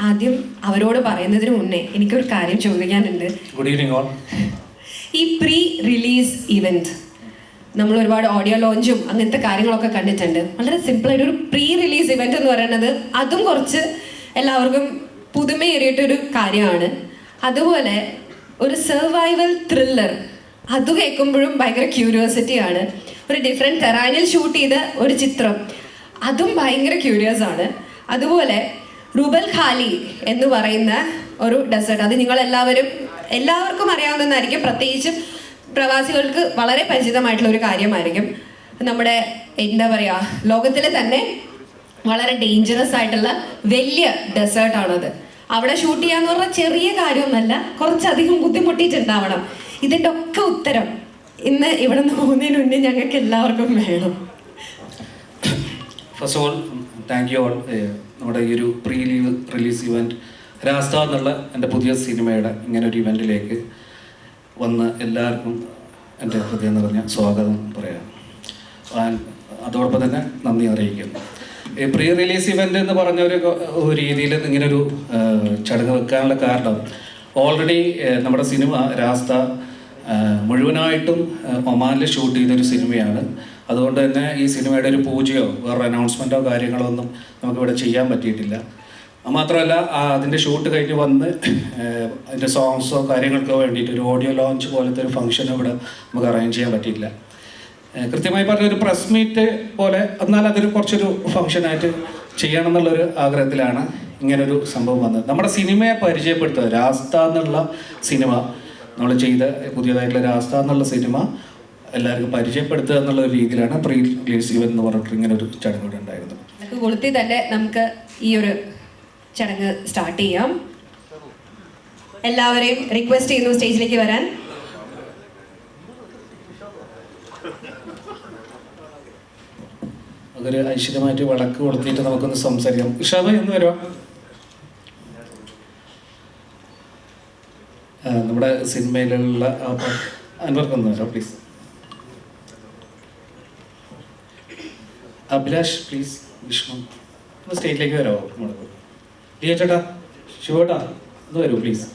ആദ്യം അവരോട് പറയുന്നതിന് മുന്നേ എനിക്കൊരു കാര്യം ചോദിക്കാനുണ്ട്. Good evening all. ഈ പ്രീ റിലീസ് ഇവന്റ് നമ്മൾ ഒരുപാട് ഓഡിയോ ലോഞ്ചും അങ്ങനത്തെ കാര്യങ്ങളൊക്കെ കണ്ടിട്ടുണ്ട്. വളരെ സിമ്പിളായിട്ട് ഒരു പ്രീ റിലീസ് ഇവന്റ് എന്ന് പറയുന്നത് അതും കുറച്ച് എല്ലാവർക്കും പുതുമയേറിയിട്ടൊരു കാര്യമാണ്. അതുപോലെ ഒരു സർവൈവൽ ത്രില്ലർ അത് കേൾക്കുമ്പോഴും ഭയങ്കര ക്യൂരിയോസിറ്റിയാണ്. ഒരു ഡിഫറെൻറ്റ് ടെറൈനിൽ ഷൂട്ട് ചെയ്ത ഒരു ചിത്രം അതും ഭയങ്കര ക്യൂരിയസ് ആണ്. അതുപോലെ റുബൽ ഖാലി എന്ന് പറയുന്ന ഒരു ഡെസേർട്ട്, അത് എല്ലാവർക്കും അറിയാവുന്നതായിരിക്കും, പ്രത്യേകിച്ചും പ്രവാസികൾക്ക് വളരെ പരിചിതമായിട്ടുള്ള ഒരു കാര്യമായിരിക്കും. നമ്മുടെ എന്താ പറയുക, ലോകത്തിലെ തന്നെ വളരെ ഡേഞ്ചറസ് ആയിട്ടുള്ള വലിയ ഡെസേർട്ടാണത്. അവിടെ ഷൂട്ട് ചെയ്യാന്ന് പറഞ്ഞാൽ ചെറിയ കാര്യമൊന്നുമല്ല, കുറച്ചധികം ബുദ്ധിമുട്ടിയിട്ടുണ്ടാവണം. ഇതിൻ്റെ ഒക്കെ ഉത്തരം ഇന്ന് ഇവിടെ നിന്ന് പോകുന്നതിന് മുന്നേ ഞങ്ങൾക്ക് എല്ലാവർക്കും വേണം. First of all thank you all. നമ്മുടെ ഈ ഒരു പ്രീ റിലീസ് ഇവൻറ്റ് രാസ്ത എന്നുള്ള എൻ്റെ പുതിയ സിനിമയുടെ ഇങ്ങനെ ഒരു ഇവൻറ്റിലേക്ക് വന്ന് എല്ലാവർക്കും എൻ്റെ ഹൃദയം നിറഞ്ഞ സ്വാഗതം പറയാം. അതോടൊപ്പം തന്നെ നന്ദി അറിയിക്കുന്നു. ഈ പ്രീ റിലീസ് ഇവൻ്റ് എന്ന് പറഞ്ഞ ഒരു രീതിയിൽ ഇങ്ങനൊരു ചടങ്ങ് വെക്കാനുള്ള കാരണം, ഓൾറെഡി നമ്മുടെ സിനിമ രാസ്ത മുഴുവനായിട്ടും ഒമാനിൽ ഷൂട്ട് ചെയ്തൊരു സിനിമയാണ്. അതുകൊണ്ട് തന്നെ ഈ സിനിമയുടെ ഒരു പൂജയോ വേറെ അനൗൺസ്മെൻറ്റോ കാര്യങ്ങളോ ഒന്നും നമുക്കിവിടെ ചെയ്യാൻ പറ്റിയിട്ടില്ല. മാത്രമല്ല അതിൻ്റെ ഷൂട്ട് കഴിഞ്ഞ് വന്ന് അതിൻ്റെ സോങ്സോ കാര്യങ്ങൾക്കോ വേണ്ടിയിട്ട് ഒരു ഓഡിയോ ലോഞ്ച് പോലത്തെ ഒരു ഫംഗ്ഷൻ ഇവിടെ നമുക്ക് അറേഞ്ച് ചെയ്യാൻ പറ്റിയില്ല. കൃത്യമായി പറഞ്ഞ ഒരു പ്രസ് മീറ്റ് പോലെ, എന്നാൽ അതൊരു കുറച്ചൊരു ഫംഗ്ഷനായിട്ട് ചെയ്യണം എന്നുള്ളൊരു ആഗ്രഹത്തിലാണ് ഇങ്ങനൊരു സംഭവം വന്നത്. നമ്മുടെ സിനിമയെ പരിചയപ്പെടുത്തുക, രാസ്ത എന്നുള്ള സിനിമ നമ്മൾ ചെയ്ത പുതിയതായിട്ടുള്ള രാസ്ത എന്നുള്ള സിനിമ എല്ലാവർക്കും പരിചയപ്പെടുത്തുക എന്നുള്ള ഒരു രീതിയിലാണ് പ്രീ റിലീസ് ഇവന്റ് എന്ന് പറഞ്ഞിട്ട് ഇങ്ങനെ ഒരു ചടങ്ങ് ഇവിടെ ഉണ്ടായിരുന്നത്. കൊളുത്തി തന്നെ നമുക്ക് ഈ ഒരു ചടങ്ങ് സ്റ്റാർട്ട് ചെയ്യാം. എല്ലാവരെയും റിക്വസ്റ്റ് ചെയ്യുന്നു സ്റ്റേജിലേക്ക് വരാൻ. അതൊരു ഐശ്വര്യമായിട്ട് വിളക്ക് കൊളുത്തിയിട്ട് നമുക്കൊന്ന് സംസാരിക്കാം. ഇഷാദ എന്ന് വരുമോ? നമ്മുടെ സിനിമയിലുള്ള അൻവർക്കൊന്ന് വരാം പ്ലീസ്. അഭിലാഷ് പ്ലീസ്. വിഷ്ണു ഒന്ന് സ്റ്റേജിലേക്ക് വരാമോ? നമ്മുടെ ലിയ ചേട്ടാ, ശിവട്ടാ ഒന്ന് വരൂ പ്ലീസ്.